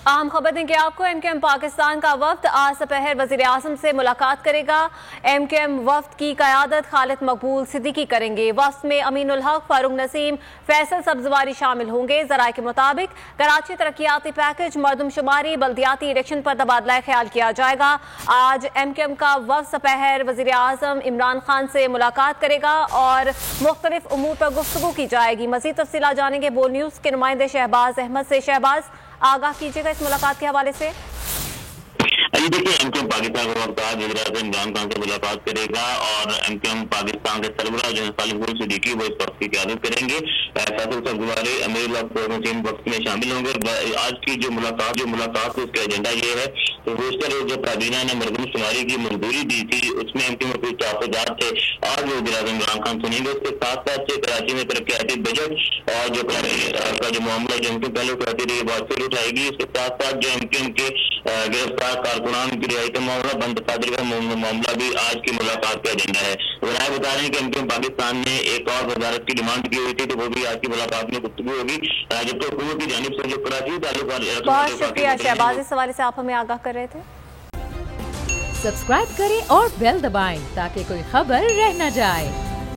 अहम खबर देंगे आपको। एमक्यूएम पाकिस्तान का वफ्द आज दोपहर वजीर आजम से मुलाकात करेगा। एमक्यूएम वफ्द की क़यादत खालिद मकबूल सिद्दीकी करेंगे। वफ्द में अमीनुल हक, फारूक नसीम, फैसल सब्जवारी शामिल होंगे। ज़राए के मुताबिक कराची तरक्याती पैकेज, मरदमशुमारी, बल्दियाती इलेक्शन पर तबादला ख्याल किया जाएगा। आज एमक्यूएम का वफ्द दोपहर वजीर आजम इमरान खान से मुलाकात करेगा और मुख्तलिफ उमूर पर गुफ्तगू की जाएगी। मज़ीद तफसीलात जानेंगे बोल न्यूज़ के नुमाइंदे शहबाज अहमद से। शहबाज, आगाह कीजिएगा इस मुलाकात के हवाले से। देखिए, एमक्यूएम पाकिस्तान का वक्त आज वज़ीर-ए-आज़म इमरान खान से मुलाकात करेगा और एमक्यूएम पाकिस्तान के सरबराह जो है खालिद मकबूल सिद्दीकी वो इस वक्त की क़यादत करेंगे। फैसल सब्ज़वारी, अमीरुल हक, फारूक नसीम वक्त में शामिल होंगे। आज की जो मुलाकात है उसका एजेंडा ये है तो जो काबीना ने मरदमशुमारी की मंजूरी दी थी उसमें एमक्यूएम में कुछ तहफ़्फ़ुज़ात थे। आज वो वज़ीर-ए-आज़म इमरान खान सुनेंगे। उसके साथ साथ कराची में तरक्याती बजट और जो का जो मामला जो एमक्यूएम पहले उठाती रही बात फिर उठाएगी। इसके साथ साथ जो एमक्यूएम के गिरफ्तार कारकुनान की रिहाई का मामला, बंद कादिर का मामला भी आज की मुलाकात का एजेंडा है। वज़ार बता रहे हैं कि एमक्यूएम पाकिस्तान ने एक और वजारत की डिमांड की हुई थी तो वो भी आज की मुलाकात में गुफ्तगू होगी। जबकि हुकूमत की जानिब से जो कराची बहुत शुक्रिया शहबाज, इस हवाले से आप हमें आगाह कर रहे थे। सब्सक्राइब करें और बेल दबाएं ताकि कोई खबर रह न जाए।